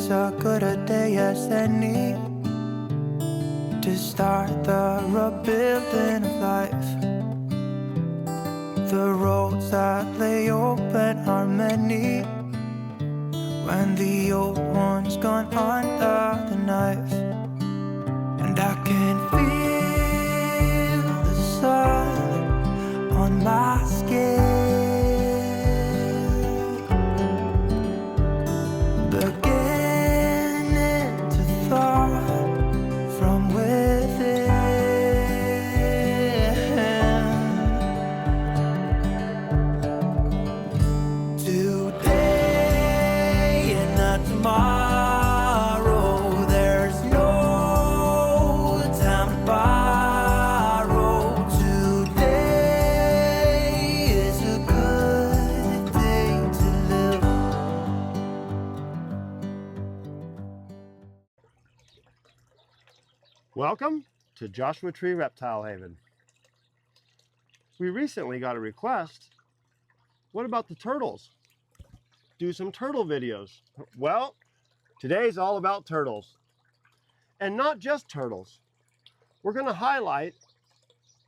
It's a good a day as any to start the rebuilding of life. The roads that lay open are many when the old one's gone under the knife. And I can feel the sun on my skin, beginning to thaw from within. Today and not tomorrow, there's no time to borrow. Today is a good day to live. Welcome to Joshua Tree Reptile Haven. We recently got a request. What about the turtles? Do some turtle videos. Well, today's all about turtles. And not just turtles. We're going to highlight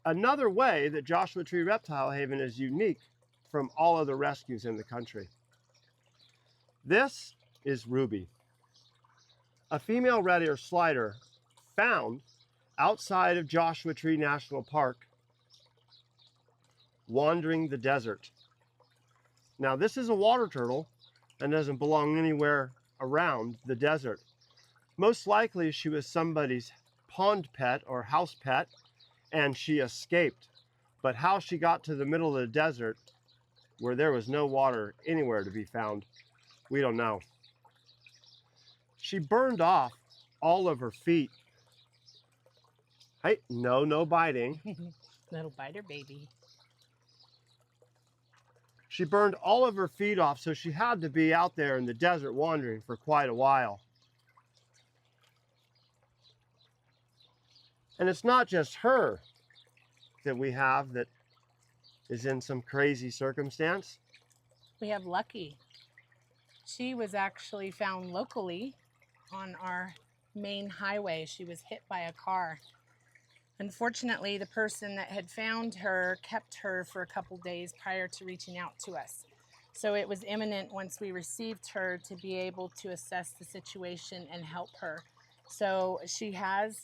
another way that Joshua Tree Reptile Haven is unique from all other rescues in the country. This is Ruby, a female red ear slider found outside of Joshua Tree National Park, wandering the desert. Now, this is a water turtle and doesn't belong anywhere around the desert. Most likely she was somebody's pond pet or house pet and she escaped. But how she got to the middle of the desert where there was no water anywhere to be found, we don't know. She burned off all of her feet. Hey, no biting. Little biter baby. She burned all of her feet off, so she had to be out there in the desert wandering for quite a while. And it's not just her that we have that is in some crazy circumstance. We have Lucky. She was actually found locally on our main highway. She was hit by a car. Unfortunately, the person that had found her kept her for a couple days prior to reaching out to us. So it was imminent once we received her to be able to assess the situation and help her. So she has,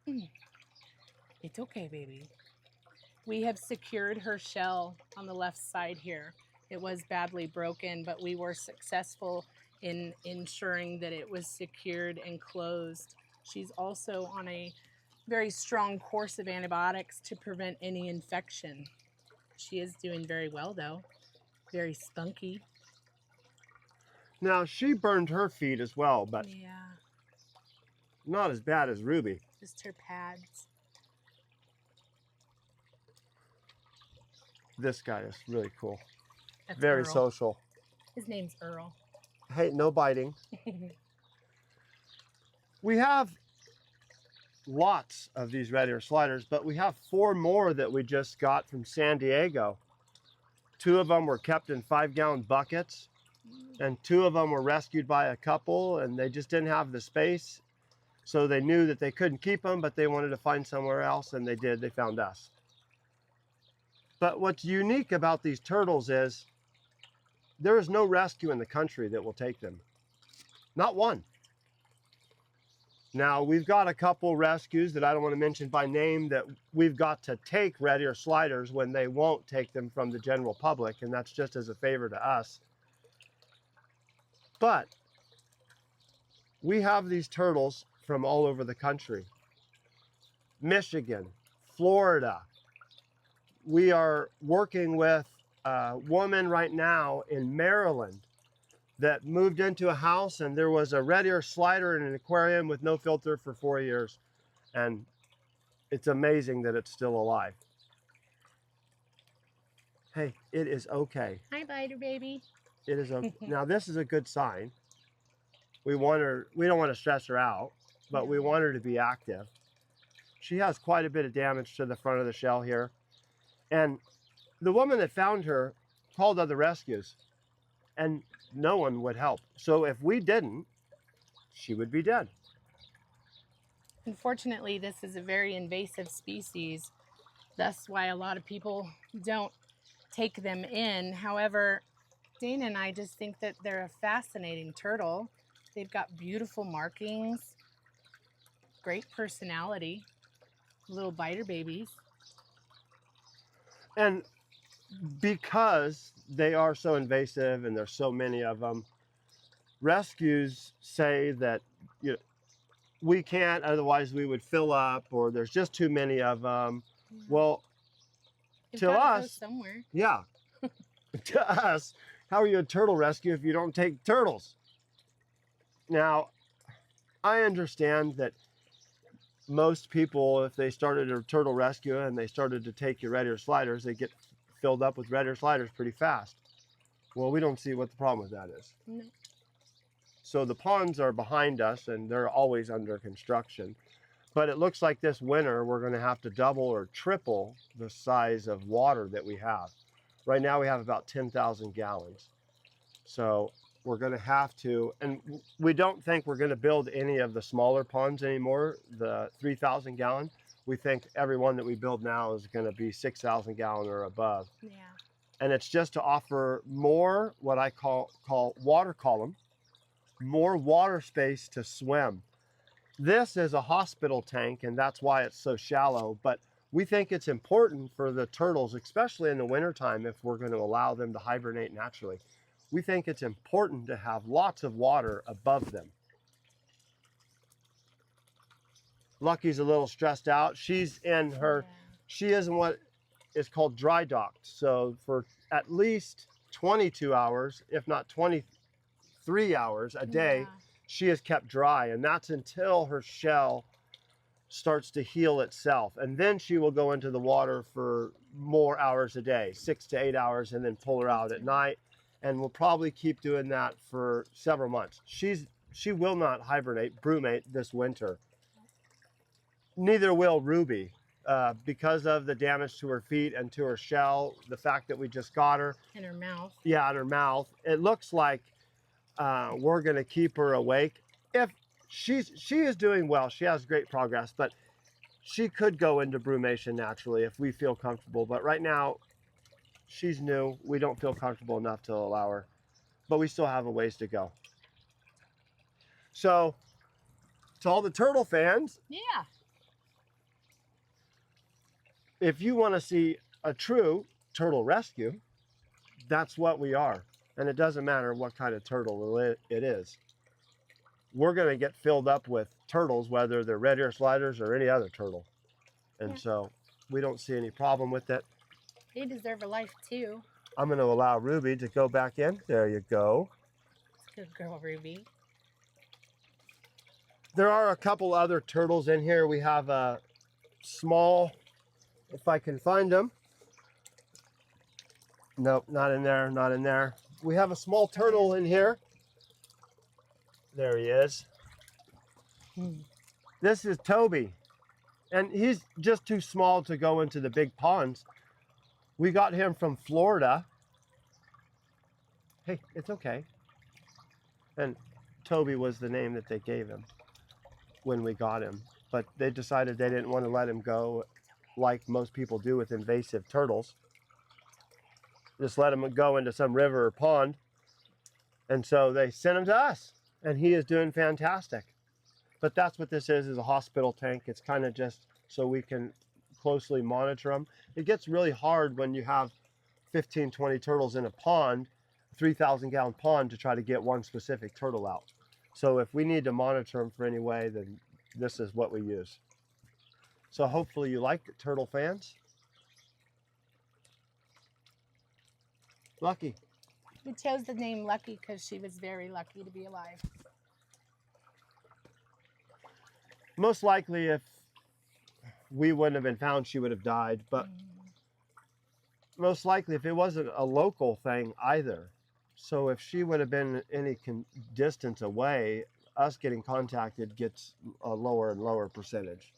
it's okay, baby. We have secured her shell on the left side here. It was badly broken, but we were successful in ensuring that it was secured and closed. She's also on a very strong course of antibiotics to prevent any infection. She is doing very well though. Very spunky. Now, she burned her feet as well, but Yeah, not as bad as Ruby. just her pads. This guy is really cool. That's Very Earl. social. His name's Earl. Hey, no biting. We have lots of these red ear sliders, but we have 4 more that we just got from San Diego. 2 of them were kept in 5-gallon buckets, and 2 of them were rescued by a couple, and they just didn't have the space. So they knew that they couldn't keep them, but they wanted to find somewhere else, and they did. They found us. But what's unique about these turtles is there is no rescue in the country that will take them. Not one. Now, we've got a couple rescues that I don't want to mention by name that we've got to take red ear sliders when they won't take them from the general public, and that's just as a favor to us. But we have these turtles from all over the country. Michigan, Florida. We are working with a woman right now in Maryland that moved into a house and there was a red ear slider in an aquarium with no filter for 4 years. And it's amazing that it's still alive. Hey, it is okay. Hi, biter baby. It is okay. Now, this is a good sign. We don't want to stress her out, but we want her to be active. She has quite a bit of damage to the front of the shell here. And the woman that found her called other rescues and no one would help. So if we didn't, she would be dead. Unfortunately, this is a very invasive species. That's why a lot of people don't take them in. However, Dana and I just think that they're a fascinating turtle. They've got beautiful markings, great personality, little biter babies. And because they are so invasive and there's so many of them, rescues say that, you know, we can't, otherwise we would fill up, or there's just too many of them. Yeah. Well, They've to gotta go us, somewhere. yeah, to us, how are you a turtle rescue if you don't take turtles? Now, I understand that most people, if they started a turtle rescue and they started to take your red ear sliders, they get filled up with red ear sliders pretty fast. Well, we don't see what the problem with that is. No. So the ponds are behind us and they're always under construction. But it looks like this winter we're going to have to double or triple the size of water that we have. Right now we have about 10,000 gallons. So we're going to have to, and we don't think we're going to build any of the smaller ponds anymore, the 3,000 gallon. We think every one that we build now is going to be 6,000 gallon or above. Yeah. And it's just to offer more what I call water column, more water space to swim. This is a hospital tank, and that's why it's so shallow, but we think it's important for the turtles, especially in the wintertime, if we're going to allow them to hibernate naturally. We think it's important to have lots of water above them. Lucky's a little stressed out. She's in her, she is in what is called dry docked. So for at least 22 hours, if not 23 hours a day, she is kept dry, and that's until her shell starts to heal itself. And then she will go into the water for more hours a day, 6 to 8 hours, and then pull her out at night. And we'll probably keep doing that for several months. She will not hibernate, brumate this winter. Neither will Ruby, because of the damage to her feet and to her shell, the fact that we just got her. In her mouth. Yeah, in her mouth. It looks like we're gonna keep her awake. If she is doing well, she has great progress, but she could go into brumation naturally if we feel comfortable. But right now, she's new. We don't feel comfortable enough to allow her, but we still have a ways to go. So, to all the turtle fans, Yeah. if you want to see a true turtle rescue, that's what we are. And it doesn't matter what kind of turtle it is. We're going to get filled up with turtles, whether they're red ear sliders or any other turtle. And so we don't see any problem with it. They deserve a life too. I'm going to allow Ruby to go back in. There you go. Good girl, Ruby. There are a couple other turtles in here. We have a small, if I can find them. Nope, not in there, not in there. We have a small turtle in here. There he is. This is Toby. And he's just too small to go into the big ponds. We got him from Florida. Hey, it's okay. And Toby was the name that they gave him when we got him. But they decided they didn't want to let him go like most people do with invasive turtles. Just let him go into some river or pond. And so they sent him to us. And he is doing fantastic. But that's what this is a hospital tank. It's kind of just so we can closely monitor them. It gets really hard when you have 15, 20 turtles in a pond, 3,000 gallon pond, to try to get one specific turtle out. So if we need to monitor them for any way, then this is what we use. So hopefully you like it, turtle fans. Lucky. We chose the name Lucky because she was very lucky to be alive. Most likely if we wouldn't have been found, she would have died. But most likely if it wasn't a local thing either. So if she would have been any distance away, us getting contacted gets a lower and lower percentage.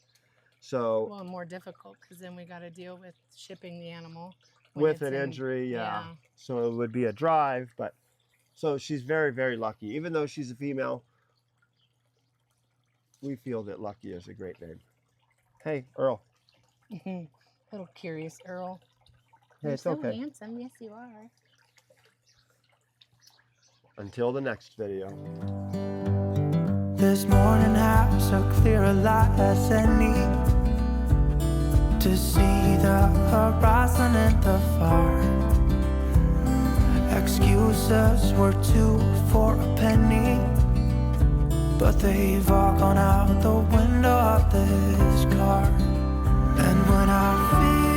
So well, more difficult because then we got to deal with shipping the animal. With an injury, yeah. So it would be a drive, but so she's very, very lucky. Even though she's a female, we feel that Lucky is a great name. Hey, Earl. Little curious Earl. Hey, You're it's so okay. handsome. Yes, you are. Until the next video. This morning has so clear a light as any to see the horizon in the far. Excuses were 2 for a penny, but they've all gone out the window of this car. And when I feel